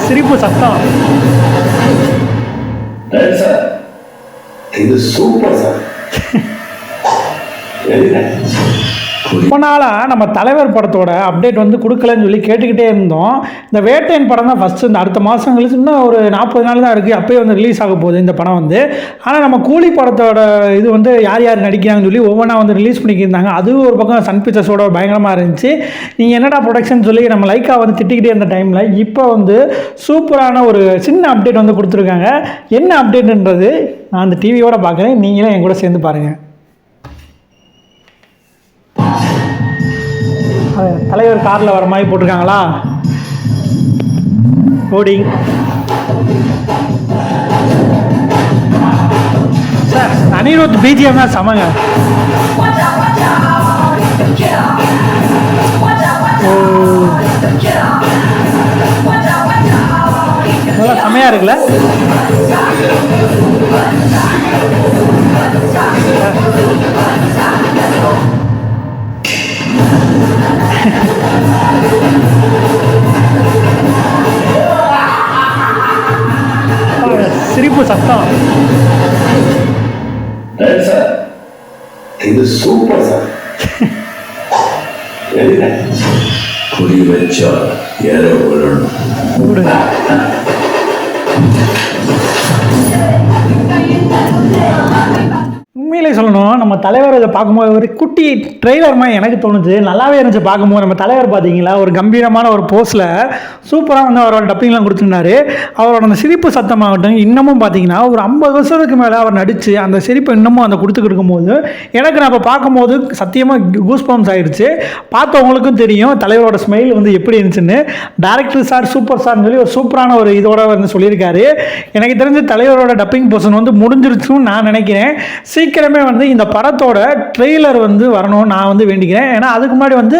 சிரிப்பு சத்தம். சார் இது சூப்பர் சார். ரொம்ப நாளாக நம்ம தலைவர் படத்தோட அப்டேட் வந்து கொடுக்கலன்னு சொல்லி கேட்டுக்கிட்டே இருந்தோம். இந்த வேட்டையன் படம் தான் ஃபஸ்ட்டு, இந்த அடுத்த மாதம் கழிச்சு இன்னும் ஒரு 40 நாள் தான் இருக்குது, அப்போயே வந்து ரிலீஸ் ஆக போகுது இந்த படம் வந்து. ஆனால் நம்ம கூலி படத்தோட இது வந்து யார் யார் நடிக்கிறாங்கன்னு சொல்லி ஒவ்வொன்றா வந்து ரிலீஸ் பண்ணிக்கிருந்தாங்க. அதுவும் ஒரு பக்கம் சன் பிக்சர்ஸோட பயங்கரமாக இருந்துச்சு. நீங்கள் என்னடா ப்ரொடக்ஷன் சொல்லி நம்ம லைக்கா வந்து திட்டிக்கிட்டே இருந்த டைமில் இப்போ வந்து சூப்பரான ஒரு சின்ன அப்டேட் வந்து கொடுத்துருக்காங்க. என்ன அப்டேட்டுன்றது நான் அந்த டிவியோட பார்க்குறேன், நீங்களும் என் கூட சேர்ந்து பாருங்கள். தலைவர் காரில் வர மாதிரி போட்டிருக்காங்களா, லோடிங். சார் அனிருத் பிஜிஎம் தான் சமங்க. நல்லா செமையாக இருக்குல்ல. சிரிப்பு சத்தம். சார் இது சூப்பர் சார். குறி வச்சா ஏற விடணும். உண்மையிலே சொல்லணும், நம்ம தலைவர் இதை பார்க்கும்போது ஒரு குட்டி ட்ரெய்லர் மாதிரி எனக்கு தோணுச்சு. நல்லாவே இருந்துச்சு பார்க்கும்போது. நம்ம தலைவர் பார்த்தீங்களா, ஒரு கம்பீரமான ஒரு போஸில் சூப்பராக வந்து அவரோட டப்பிங்லாம் கொடுத்துருந்தாரு. அவரோட அந்த சிரிப்பு சத்தமாகட்டும், இன்னமும் பார்த்தீங்கன்னா ஒரு 50 வருஷத்துக்கு மேலே அவர் நடித்து அந்த சிரிப்பை இன்னமும் அந்த கொடுத்துக்கிட்டு இருக்கும்போது எனக்கு நான் இப்போ பார்க்கும்போது சத்தியமாக கூஸ் பம்ப்ஸ் ஆகிடுச்சு. பார்த்தவங்களுக்கும் தெரியும் தலைவரோட ஸ்மைல் வந்து எப்படி இருந்துச்சுன்னு. டேரக்டர் சார் சூப்பர் சார்னு சொல்லி ஒரு சூப்பரான ஒரு இதோட வந்து சொல்லியிருக்காரு. எனக்கு தெரிஞ்ச தலைவரோட டப்பிங் போர்ஷன் வந்து முடிஞ்சிருச்சுன்னு நான் நினைக்கிறேன். சீக்கிரமே வந்து இந்த படத்தோட ட்ரெய்லர் வந்து வரணும்னு நான் வந்து வேண்டிக்கிறேன். ஏன்னா அதுக்கு முன்னாடி வந்து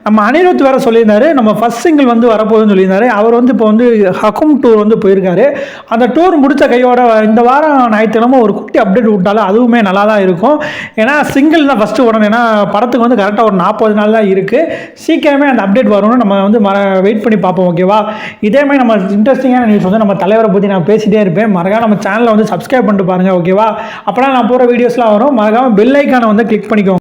நம்ம அனிருத் வேறு சொல்லியிருந்தாரு, நம்ம ஃபர்ஸ்ட் சிங்கிள் வந்து வரப்போகுதுன்னு சொல்லியிருந்தாரு. அவர் வந்து இப்போ வந்து ஹக்கும் டூர் வந்து போயிருக்காரு. அந்த டூர் முடித்த கையோட இந்த வாரம் ஞாயிற்றுக்கிழமை ஒரு குட்டி அப்டேட் விட்டாலும் அதுவுமே நல்லா தான் இருக்கும். ஏன்னா சிங்கிள் தான் ஃபஸ்ட்டு உடனே, ஏன்னா படத்துக்கு வந்து கரெக்டாக ஒரு 40 நாள் தான் இருக்குது. சீக்கிரமே அந்த அப்டேட் வரணும்னு நம்ம வந்து வெயிட் பண்ணி பார்ப்போம். ஓகேவா? இதே மாதிரி நம்ம இன்ட்ரெஸ்டிங்கான நியூஸ் வந்து நம்ம தலைவரை பற்றி நான் பேசிகிட்டே இருப்பேன். மறக்காம நம்ம சேனலை வந்து சப்ஸ்கிரைப் பண்ணிட்டு பாருங்கள். ஓகேவா? அப்போனா நான் போகிற வீடியோஸ்லாம் வரும். மறக்காம பெல் ஐக்கானை வந்து கிளிக் பண்ணிக்கோங்க.